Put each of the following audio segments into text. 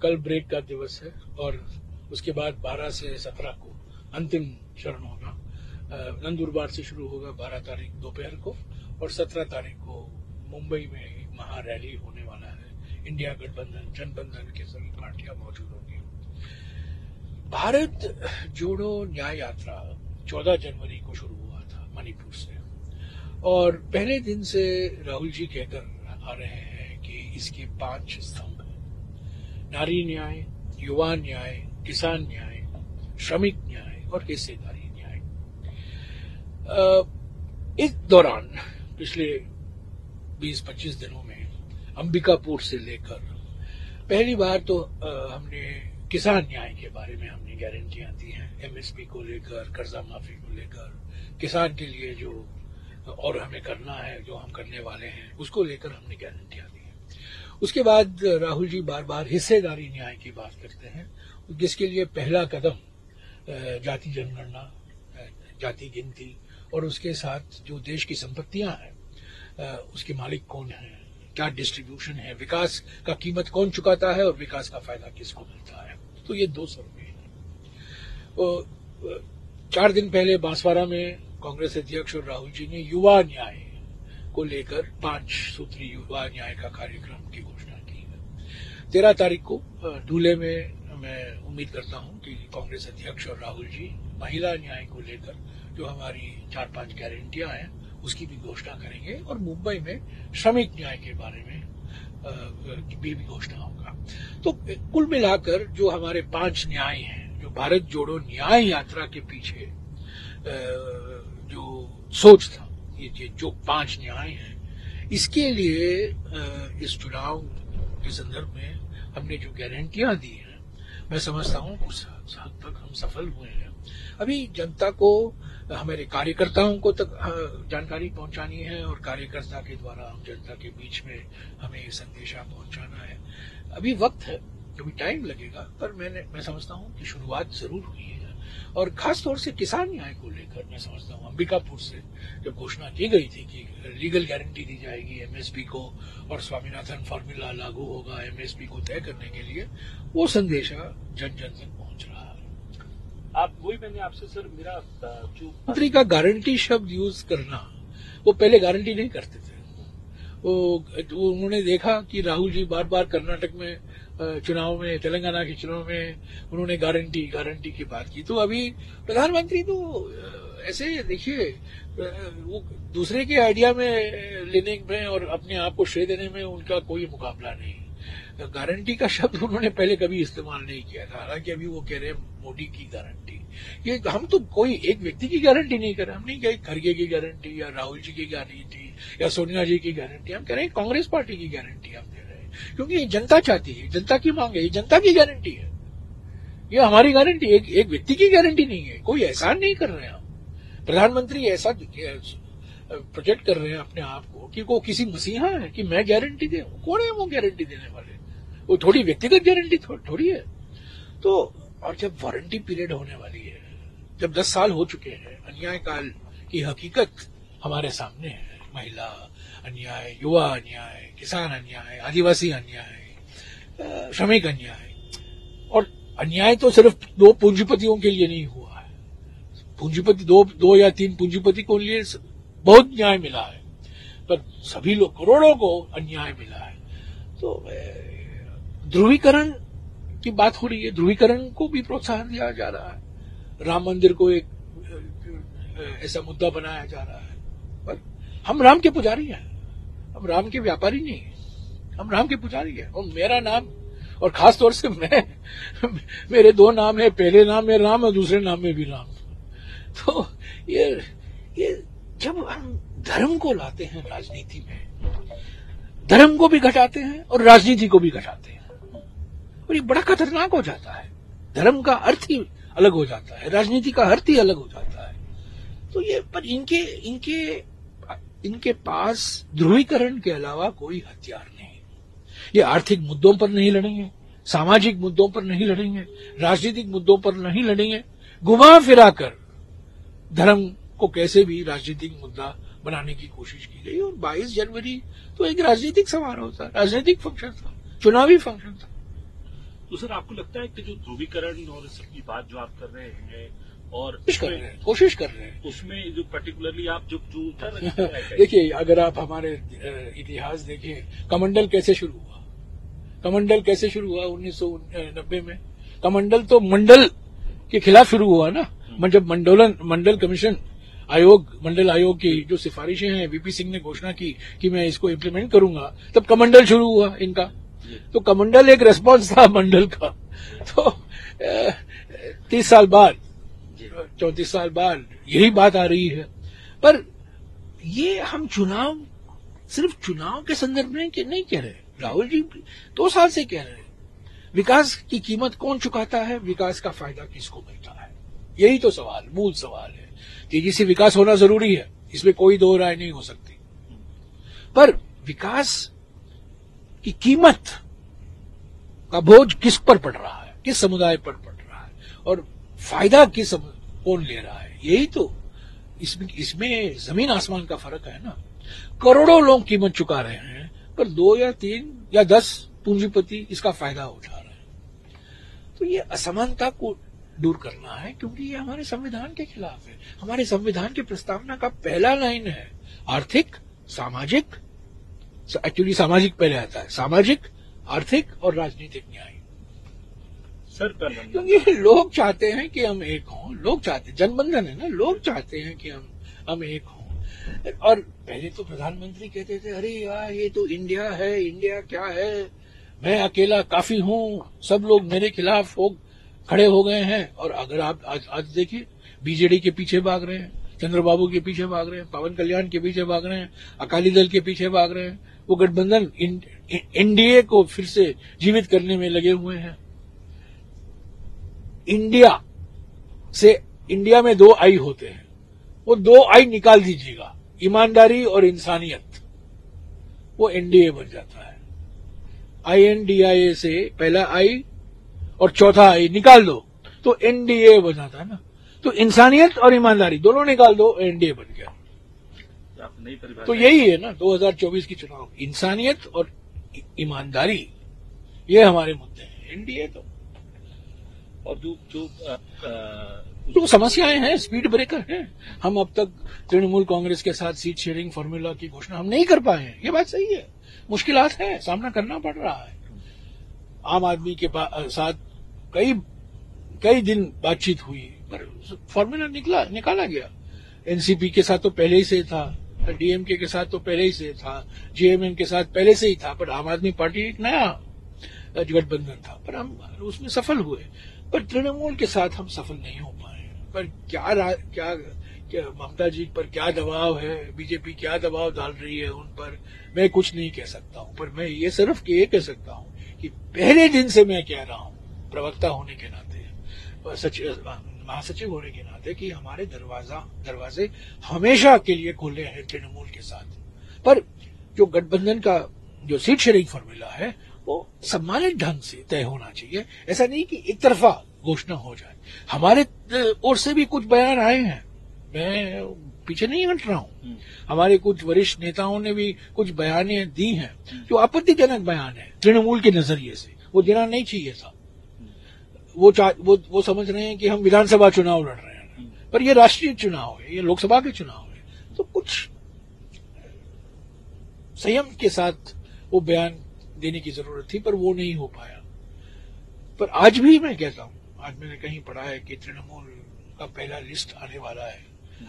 कल ब्रेक का दिवस है और उसके बाद 12 से 17 को अंतिम चरण होगा। नंदुरबार से शुरू होगा 12 तारीख दोपहर को और 17 तारीख को मुंबई में एक महा रैली होने वाला है। इंडिया गठबंधन, जनबंधन के सभी पार्टियां मौजूद होंगी। भारत जोड़ो न्याय यात्रा 14 जनवरी को शुरू हुआ था मणिपुर से और पहले दिन से राहुल जी कहकर आ रहे हैं कि इसके 5 स्तंभ हैं: नारी न्याय, युवा न्याय, किसान न्याय, श्रमिक न्याय और हिस्सेदारी न्याय। इस दौरान पिछले 20-25 दिनों में अंबिकापुर से लेकर पहली बार तो हमने किसान न्याय के बारे में हमने गारंटियां दी हैं। एमएसपी को लेकर, कर्जा माफी को लेकर, किसान के लिए जो और हमें करना है, जो हम करने वाले हैं, उसको लेकर हमने गारंटियां दी हैं। उसके बाद राहुल जी बार बार हिस्सेदारी न्याय की बात करते हैं, जिसके लिए पहला कदम जाति जनगणना, जाति गिनती और उसके साथ जो देश की संपत्तियां हैं उसके मालिक कौन है, क्या डिस्ट्रीब्यूशन है, विकास का कीमत कौन चुकाता है और विकास का फायदा किसको मिलता है। तो ये 2 सर्वे हैं। 4 दिन पहले बांसवाड़ा में कांग्रेस अध्यक्ष और राहुल जी ने युवा न्याय को लेकर 5 सूत्री युवा न्याय का कार्यक्रम की घोषणा की है। 13 तारीख को धूले में मैं उम्मीद करता हूं कि कांग्रेस अध्यक्ष और राहुल जी महिला न्याय को लेकर जो हमारी 4-5 गारंटियां हैं उसकी भी घोषणा करेंगे और मुंबई में श्रमिक न्याय के बारे में भी घोषणा होगा। तो कुल मिलाकर जो हमारे 5 न्याय हैं, जो भारत जोड़ो न्याय यात्रा के पीछे जो सोच था, ये जो 5 न्याय हैं, इसके लिए इस चुनाव के संदर्भ में हमने जो गारंटियां दी हैं, मैं समझता हूं उस हद तक हम सफल हुए हैं। अभी जनता को, हमारे कार्यकर्ताओं को तक जानकारी पहुंचानी है और कार्यकर्ता के द्वारा हम जनता के बीच में हमें ये संदेशा पहुंचाना है। अभी वक्त है, अभी टाइम लगेगा, पर मैं समझता हूं कि शुरुआत जरूर हुई है। और खास तौर से किसान न्याय को लेकर मैं समझता हूं अंबिकापुर से जब घोषणा की गई थी कि लीगल गारंटी दी जाएगी एमएसपी को और स्वामीनाथन फॉर्मूला लागू होगा एमएसपी को तय करने के लिए, वो संदेशा जन जन तक पहुंच रहा है। आप वही मैंने आपसे सर मेरा जो मंत्री का गारंटी शब्द यूज करना, वो पहले गारंटी नहीं करते थे। वो उन्होंने देखा कि राहुल जी बार बार कर्नाटक में चुनाव में, तेलंगाना के चुनाव में उन्होंने गारंटी की बात की। तो अभी प्रधानमंत्री तो ऐसे देखिए, वो दूसरे के आइडिया में लेने में और अपने आप को श्रेय देने में उनका कोई मुकाबला नहीं। गारंटी का शब्द उन्होंने पहले कभी इस्तेमाल नहीं किया था। हालांकि अभी वो कह रहे हैं मोदी की गारंटी। ये हम तो कोई एक व्यक्ति की गारंटी नहीं कर रहे, हम नहीं कहे खड़गे की गारंटी या राहुल जी की गारंटी या सोनिया जी की गारंटी, हम कह रहे हैं कांग्रेस पार्टी की गारंटी हम दे रहे हैं, क्योंकि ये जनता चाहती है, जनता की मांग है, ये जनता की गारंटी है, ये हमारी गारंटी, एक व्यक्ति की गारंटी नहीं है। कोई एहसान नहीं कर रहे हैं हम। प्रधानमंत्री ऐसा प्रोजेक्ट कर रहे हैं अपने आप को कि वो किसी मसीहा है कि मैं गारंटी दे। कौन है वो गारंटी देने वाले? वो थोड़ी व्यक्तिगत गारंटी थोड़ी है। तो और जब वारंटी पीरियड होने वाली है, जब 10 साल हो चुके हैं, अन्याय काल की हकीकत हमारे सामने है, महिला अन्याय, युवा अन्याय, किसान अन्याय, आदिवासी अन्याय, श्रमिक अन्याय, और अन्याय तो सिर्फ 2 पूंजीपतियों के लिए नहीं हुआ है। पूंजीपति 2 या 3 पूंजीपति को लिए बहुत न्याय मिला है, पर सभी लोग, करोड़ों को अन्याय मिला है। तो ध्रुवीकरण की बात हो रही है, ध्रुवीकरण को भी प्रोत्साहन दिया जा रहा है। राम मंदिर को एक ऐसा मुद्दा बनाया जा रहा है, पर हम राम के पुजारी हैं, हम राम के व्यापारी नहीं हैं, हम राम के पुजारी हैं। और मेरा नाम, और खास तौर से मेरे 2 नाम है, पहले नाम में राम और दूसरे नाम में भी राम। तो ये जब हम धर्म को लाते हैं राजनीति में, धर्म को भी घटाते हैं और राजनीति को भी घटाते हैं, और ये बड़ा खतरनाक हो जाता है। धर्म का अर्थ ही अलग हो जाता है, राजनीति का अर्थ ही अलग हो जाता है। तो ये, पर इनके पास ध्रुवीकरण के अलावा कोई हथियार नहीं। ये आर्थिक मुद्दों पर नहीं लड़ेंगे, सामाजिक मुद्दों पर नहीं लड़ेंगे, राजनीतिक मुद्दों पर नहीं लड़ेंगे। घुमा फिरा कर धर्म को कैसे भी राजनीतिक मुद्दा बनाने की कोशिश की गई। और 22 जनवरी तो एक राजनीतिक समारोह था, राजनीतिक फंक्शन था, चुनावी फंक्शन था। तो सर आपको लगता है कि जो ध्रुवीकरण और इस सबकी बात जो आप कर रहे हैं और कोशिश कर रहे हैं उसमें जो पर्टिकुलरली आप जो कर रहे हैं देखिए, अगर आप हमारे इतिहास देखें, कमंडल कैसे शुरू हुआ? कमंडल कैसे शुरू हुआ 1990 में? कमंडल तो मंडल के खिलाफ शुरू हुआ ना। जब मंडल कमीशन मंडल आयोग की जो सिफारिशें हैं, वीपी सिंह ने घोषणा की कि मैं इसको इम्प्लीमेंट करूंगा, तब कमंडल शुरू हुआ इनका। तो कमंडल एक रेस्पॉन्स था मंडल का। तो 30 साल बाद, 34 साल बाद यही बात आ रही है। पर ये हम सिर्फ चुनाव के संदर्भ में नहीं कह रहे। राहुल जी 2 साल से कह रहे हैं विकास की कीमत कौन चुकाता है, विकास का फायदा किसको मिलता है। यही तो मूल सवाल है। तेजी से विकास होना जरूरी है, इसमें कोई दो राय नहीं हो सकती, पर विकास की कीमत का बोझ किस पर पड़ रहा है, किस समुदाय पर पड़ रहा है, और फायदा कौन ले रहा है। यही तो इसमें जमीन आसमान का फर्क है ना। करोड़ों लोग कीमत चुका रहे हैं, पर 2 या 3 या 10 पूंजीपति इसका फायदा उठा रहे हैं। तो ये असमानता को दूर करना है, क्योंकि ये हमारे संविधान के खिलाफ है। हमारे संविधान की प्रस्तावना का पहला लाइन है आर्थिक, सामाजिक, एक्चुअली सामाजिक पहले आता है, सामाजिक, आर्थिक और राजनीतिक न्याय। सर क्योंकि लोग चाहते हैं कि हम एक हों, लोग चाहते, जनबंधन है ना, लोग चाहते हैं कि हम एक हों। और पहले तो प्रधानमंत्री कहते थे, अरे यार ये तो इंडिया है, इंडिया क्या है, मैं अकेला काफी हूं, सब लोग मेरे खिलाफ खड़े हो गए हैं। और अगर आप आज देखिए, बीजेडी के पीछे भाग रहे हैं, चंद्रबाबू के पीछे भाग रहे हैं, पवन कल्याण के पीछे भाग रहे हैं, अकाली दल के पीछे भाग रहे हैं। वो गठबंधन एनडीए को फिर से जीवित करने में लगे हुए हैं। इंडिया में 2 आई होते हैं, वो 2 आई निकाल दीजिएगा, ईमानदारी और इंसानियत, वो एनडीए बन जाता है। INDIA से पहला आई और चौथा आई निकाल दो तो एनडीए बन जाता है ना। तो इंसानियत और ईमानदारी दोनों निकाल दो, एनडीए बन गया। तो यही है ना 2024 की चुनाव, इंसानियत और ईमानदारी, ये हमारे मुद्दे हैं। एनडीए तो और जो समस्याएं हैं, स्पीड ब्रेकर हैं। हम अब तक तृणमूल कांग्रेस के साथ सीट शेयरिंग फॉर्मूला की घोषणा हम नहीं कर पाए हैं, ये बात सही है। मुश्किलात है, सामना करना पड़ रहा है। आम आदमी के साथ कई दिन बातचीत हुई, पर फॉर्मूला निकाला गया। एनसीपी के साथ तो पहले ही से था, डीएमके के साथ तो पहले ही से था, जेएमएम के साथ पहले से ही था, पर आम आदमी पार्टी एक नया गठबंधन था, पर हम उसमें सफल हुए। पर तृणमूल के साथ हम सफल नहीं हो पाए। पर क्या ममता जी पर क्या दबाव है, बीजेपी क्या दबाव डाल रही है उन पर, मैं कुछ नहीं कह सकता हूं। पर मैं ये सिर्फ ये कह सकता हूं कि पहले दिन से मैं कह रहा हूं, प्रवक्ता होने के नाते, महासचिव होने के नाते, कि हमारे दरवाजे हमेशा के लिए खुले हैं तृणमूल के साथ। पर जो गठबंधन का जो सीट शेयरिंग फॉर्मूला है, वो सम्मानित ढंग से तय होना चाहिए। ऐसा नहीं कि एक तरफा घोषणा हो जाए। हमारे ओर से भी कुछ बयान आए हैं, मैं पीछे नहीं हट रहा हूं। हमारे कुछ वरिष्ठ नेताओं ने भी कुछ बयानें दी हैं जो आपत्तिजनक बयान है तृणमूल के नजरिए से, वो देना नहीं चाहिए था। वो समझ रहे हैं कि हम विधानसभा चुनाव लड़ रहे हैं, पर ये राष्ट्रीय चुनाव है, ये लोकसभा के चुनाव है। तो कुछ संयम के साथ वो बयान देने की जरूरत थी, पर वो नहीं हो पाया। पर आज भी मैं कहता हूं, आज मैंने कहीं पढ़ा है कि तृणमूल का पहला लिस्ट आने वाला है।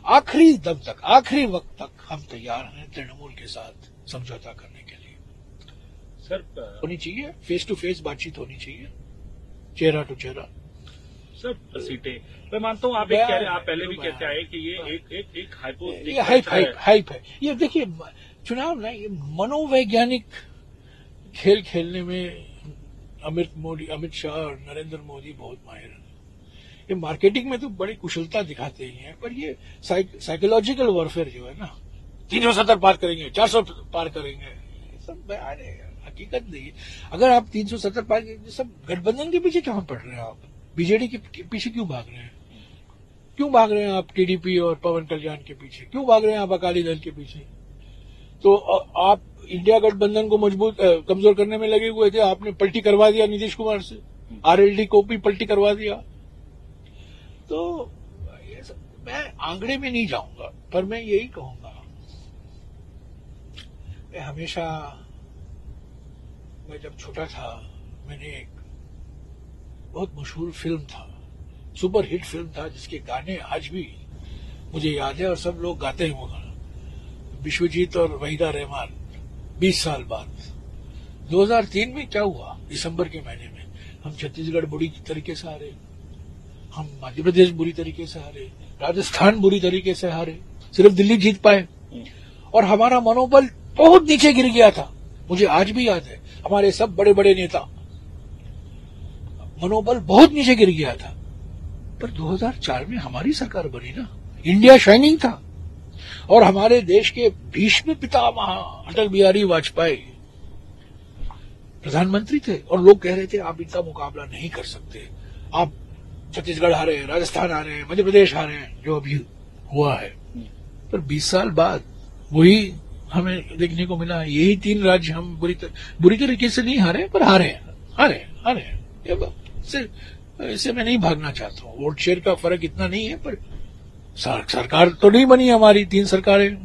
आखिरी दम तक, आखिरी वक्त तक हम तैयार हैं तृणमूल के साथ समझौता करने के लिए। सर होनी चाहिए, फेस टू फेस बातचीत होनी चाहिए, चेहरा टू चेहरा। सर सीटें मैं मानता हूँ, आप पहले भी कहते आए कि ये एक हाइप है। ये देखिए, चुनाव ना, ये मनोवैज्ञानिक खेल खेलने में अमित शाह और नरेंद्र मोदी बहुत माहिर हैं। ये मार्केटिंग में तो बड़ी कुशलता दिखाते ही हैं, पर ये साइकोलॉजिकल वॉरफेयर जो है ना, 370 पार करेंगे, 400 पार करेंगे, ये सब बयान है, हकीकत नहीं है। अगर आप 370 पार, सब गठबंधन के पीछे कहां पड़ रहे हैं आप? बीजेडी के पीछे क्यों भाग रहे हैं? क्यों भाग रहे हैं आप टीडीपी और पवन कल्याण के पीछे? क्यों भाग रहे हैं आप अकाली दल के पीछे? तो आप इंडिया गठबंधन को कमजोर करने में लगे हुए थे, आपने पलटी करवा दिया नीतीश कुमार से। आरएलडी को भी पलटी करवा दिया। तो ये सब मैं आंकड़े में नहीं जाऊंगा, पर मैं यही कहूंगा, मैं जब छोटा था, मैंने एक बहुत मशहूर फिल्म था, सुपर हिट फिल्म था, जिसके गाने आज भी मुझे याद है और सब लोग गाते हैं वो गाना, विश्वजीत और वहीदा रहमान। 20 साल बाद 2003 में क्या हुआ, दिसंबर के महीने में हम छत्तीसगढ़ बुरी तरीके से हारे, हम मध्य प्रदेश बुरी तरीके से हारे, राजस्थान बुरी तरीके से हारे, सिर्फ दिल्ली जीत पाए और हमारा मनोबल बहुत नीचे गिर गया था। मुझे आज भी याद है, हमारे सब बड़े बड़े नेता, मनोबल बहुत नीचे गिर गया था। पर 2004 में हमारी सरकार बनी ना, इंडिया शाइनिंग था और हमारे देश के भीष्म पितामह अटल बिहारी वाजपेयी प्रधानमंत्री थे और लोग कह रहे थे आप इनका मुकाबला नहीं कर सकते, आप छत्तीसगढ़ हारे, राजस्थान हारे, मध्य प्रदेश हारे, जो अभी हुआ है। पर 20 साल बाद वही हमें देखने को मिला। यही 3 राज्य हम बुरी तरीके से नहीं हारे, पर हारे। इससे मैं नहीं भागना चाहता हूँ, वोट शेयर का फर्क इतना नहीं है, पर सरकार तो नहीं बनी हमारी। 3 सरकारें,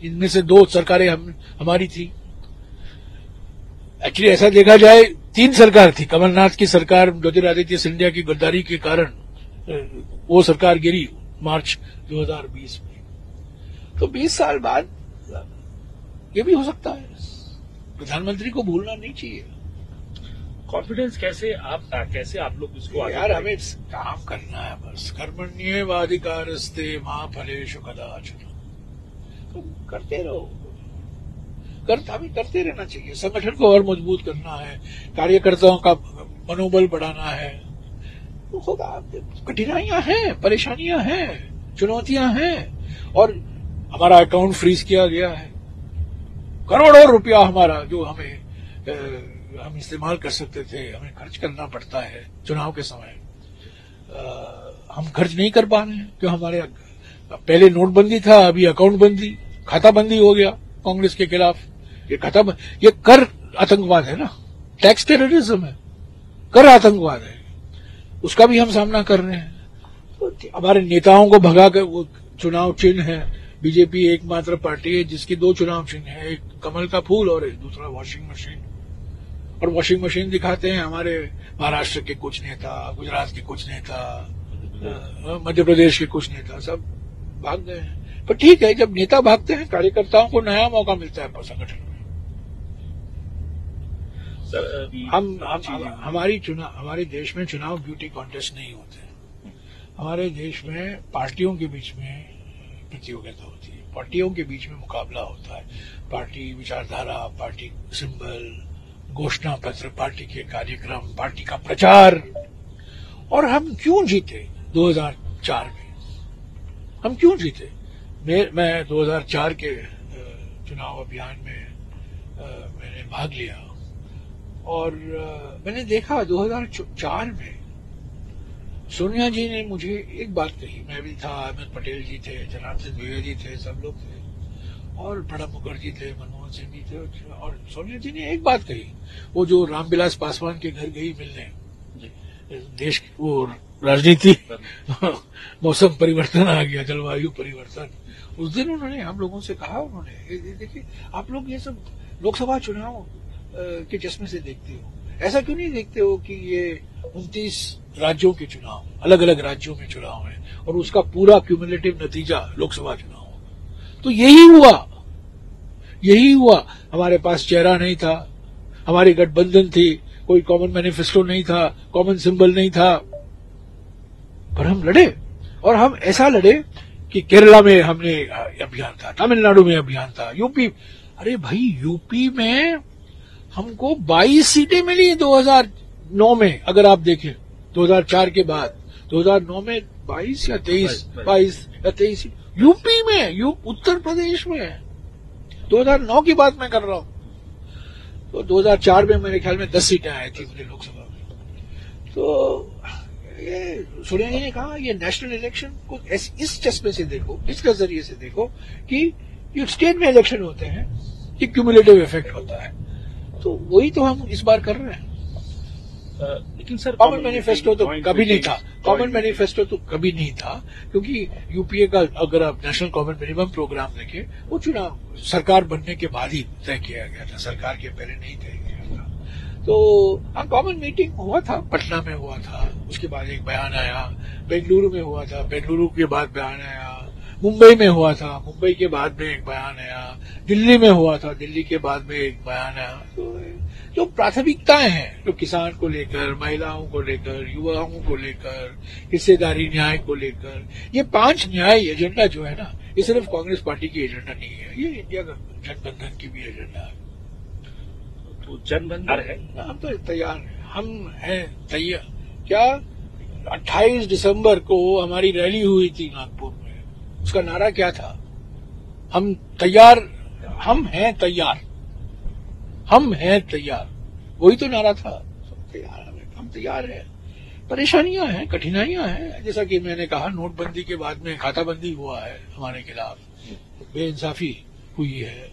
इनमें से 2 सरकारें हमारी थी। एक्चुअली ऐसा देखा जाए 3 सरकार थी। कमलनाथ की सरकार ज्योतिरादित्य सिंधिया की गद्दारी के कारण वो सरकार गिरी मार्च 2020 में। तो 20 साल बाद ये भी हो सकता है। प्रधानमंत्री को भूलना नहीं चाहिए। कॉन्फिडेंस कैसे आप लोग इसको यार हमें काम करना है बस। कर्मण्येवाधिकारस्ते मा फलेषु कदाचन। तो करते रहो, हमें करते रहना चाहिए। संगठन को और मजबूत करना है, कार्यकर्ताओं का मनोबल बढ़ाना है। तो होगा, कठिनाइयां हैं, परेशानियां हैं, चुनौतियां हैं। और हमारा अकाउंट फ्रीज किया गया है। करोड़ों रुपया हमारा जो हम इस्तेमाल कर सकते थे, हमें खर्च करना पड़ता है चुनाव के समय। हम खर्च नहीं कर पा रहे हैं क्यों? हमारे पहले नोटबंदी था, अभी अकाउंट बंदी, खाता बंदी हो गया कांग्रेस के खिलाफ। ये कर आतंकवाद है ना, टैक्स टेररिज्म है, कर आतंकवाद है, उसका भी हम सामना कर रहे हैं। तो हमारे नेताओं को भगाकर, वो चुनाव चिन्ह है, बीजेपी एकमात्र पार्टी है जिसकी 2 चुनाव चिन्ह है, एक कमल का फूल और एक दूसरा वॉशिंग मशीन। और वॉशिंग मशीन दिखाते हैं हमारे महाराष्ट्र के कुछ नेता, गुजरात के कुछ नेता, मध्य प्रदेश के कुछ नेता, सब भाग गए हैं। पर ठीक है, जब नेता भागते हैं, कार्यकर्ताओं को नया मौका मिलता है संगठन में। हमारे देश में चुनाव ब्यूटी कॉन्टेस्ट नहीं होते। हमारे देश में पार्टियों के बीच में प्रतियोगिता होती है, पार्टियों के बीच में मुकाबला होता है। पार्टी विचारधारा, पार्टी सिंबल, घोषणा पत्र, पार्टी के कार्यक्रम, पार्टी का प्रचार। और हम क्यों जीते 2004 में? हम क्यों जीते? मैं 2004 के चुनाव अभियान में मैंने भाग लिया और मैंने देखा 2004 में सोनिया जी ने मुझे एक बात कही। मैं भी था, अहमद पटेल जी थे, जनार्दन द्विवेदी थे, सब लोग थे, और प्रणब मुखर्जी थे, मनमोहन सिंह जी थे। और सोनिया जी ने एक बात कही, वो जो रामविलास पासवान के घर गई मिलने, देश वो राजनीति मौसम परिवर्तन आ गया, जलवायु परिवर्तन। उस दिन उन्होंने हम लोगों से कहा, उन्होंने देखिए आप लोग ये सब लोकसभा चुनाव के चश्मे से देखते हो, ऐसा क्यों नहीं देखते हो कि ये 29 राज्यों के चुनाव, अलग अलग राज्यों में चुनाव है और उसका पूरा क्यूमुलेटिव नतीजा लोकसभा चुनाव होगा। तो यही हुआ। हमारे पास चेहरा नहीं था, हमारी गठबंधन थी, कोई कॉमन मैनिफेस्टो नहीं था, कॉमन सिंबल नहीं था, पर हम लड़े। और हम ऐसा लड़े कि केरला में हमने अभियान था, तमिलनाडु में अभियान था, यूपी। अरे भाई, यूपी में हमको 22 सीटें मिली 2009 में। अगर आप देखें 2004 के बाद 2009 में 22 या 23 यूपी में, उत्तर प्रदेश में। 2009 की बात मैं कर रहा हूं। तो 2004 में मेरे ख्याल में 10 सीटें आई थी मुझे लोकसभा में। तो ये सोनिया जी ने कहा, ये नेशनल इलेक्शन को इस चश्मे से देखो, इस नजरिए से देखो कि ये स्टेट में इलेक्शन होते हैं, ये क्यूमुलेटिव इफेक्ट होता है। तो वही तो हम इस बार कर रहे हैं। लेकिन सर कॉमन मैनिफेस्टो तो कभी नहीं था, कॉमन मैनिफेस्टो तो कभी नहीं था, क्योंकि यूपीए का अगर आप नेशनल कॉमन मिनिमम प्रोग्राम देखें, वो चुनाव सरकार बनने के बाद ही तय किया गया था, सरकार के पहले नहीं तय किया था। तो हाँ, कॉमन मीटिंग हुआ था, पटना में हुआ था, उसके बाद एक बयान आया, बेंगलुरु में हुआ था, बेंगलुरु के बाद बयान आया, मुंबई में हुआ था, मुंबई के बाद में एक बयान आया, दिल्ली में हुआ था, दिल्ली के बाद में एक बयान आया। तो जो प्राथमिकताएं हैं, जो किसान को लेकर, महिलाओं को लेकर, युवाओं को लेकर, हिस्सेदारी न्याय को लेकर, ये 5 न्याय एजेंडा जो है ना, ये सिर्फ कांग्रेस पार्टी की एजेंडा नहीं है, ये इंडिया गठबंधन की भी एजेंडा है। तो जनबंधन है, हम तो तैयार हैं, हम हैं तैयार। क्या 28 दिसंबर को हमारी रैली हुई थी नागपुर में, उसका नारा क्या था? हम तैयार, हम हैं तैयार, हम हैं तैयार, वही तो नारा था। सब तैयार, हम तैयार हैं। परेशानियां हैं, कठिनाइयां हैं, जैसा कि मैंने कहा, नोटबंदी के बाद में खाताबंदी हुआ है हमारे खिलाफ, बेइंसाफी हुई है।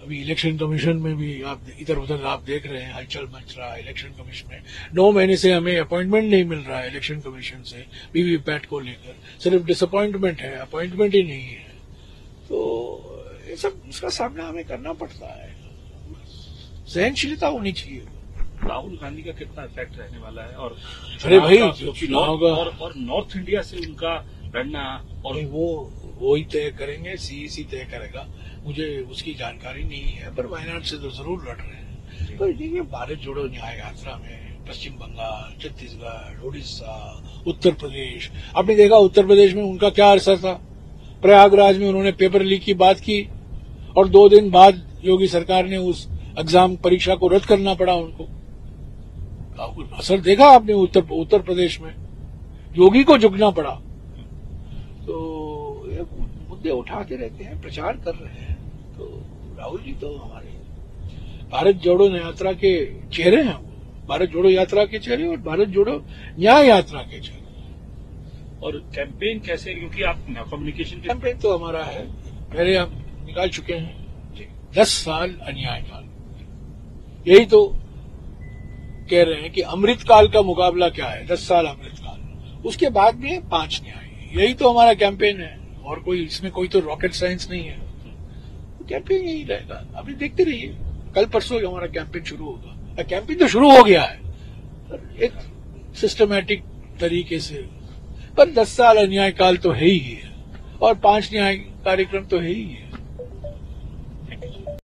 अभी इलेक्शन कमीशन में भी आप इधर उधर आप देख रहे हैं, हलचल मच रहा है इलेक्शन कमीशन में। 9 महीने से हमें अपॉइंटमेंट नहीं मिल रहा है इलेक्शन कमीशन से वीवीपैट को लेकर, सिर्फ डिसअपॉइंटमेंट है, अपॉइंटमेंट ही नहीं है। तो ये सब इसका सामना हमें करना पड़ता है, सहनशीलता होनी चाहिए। राहुल गांधी का कितना इफेक्ट रहने वाला है? और अरे भाई, और नॉर्थ इंडिया से उनका लड़ना, और वो ही तय करेंगे, सीईसी तय करेगा, मुझे उसकी जानकारी नहीं है, पर वायनाड से तो जरूर लड़ रहे हैं। पर देखिए, भारत जोड़ो न्याय यात्रा में पश्चिम बंगाल, छत्तीसगढ़, उड़ीसा, उत्तर प्रदेश, आपने देखा उत्तर प्रदेश में उनका क्या असर था। प्रयागराज में उन्होंने पेपर लीक की बात की और 2 दिन बाद योगी सरकार ने उस एग्जाम परीक्षा को रद्द करना पड़ा उनको। असर देखा आपने उत्तर प्रदेश में, योगी को झुकना पड़ा। तो ये मुद्दे उठाते रहते हैं, प्रचार कर रहे हैं। तो राहुल जी तो हमारे भारत जोड़ो यात्रा के चेहरे हैं, भारत जोड़ो यात्रा के चेहरे और भारत जोड़ो न्याय यात्रा के चेहरे। और कैंपेन कैसे, क्योंकि आप कम्युनिकेशन कैंपेन तो हमारा है, पहले हम निकाल चुके हैं 10 साल अन्याय काल, यही तो कह रहे हैं कि अमृतकाल का मुकाबला क्या है, 10 साल अमृतकाल, उसके बाद में 5 न्याय, यही तो हमारा कैंपेन है। और कोई इसमें कोई तो रॉकेट साइंस नहीं है, तो कैंपेन यही रहेगा। अभी देखते रहिए, कल परसों हमारा कैंपेन शुरू होगा। कैंपेन तो शुरू हो गया है एक सिस्टमैटिक तरीके से, पर 10 साल अन्याय काल तो है ही है और 5 न्याय कार्यक्रम तो है ही है।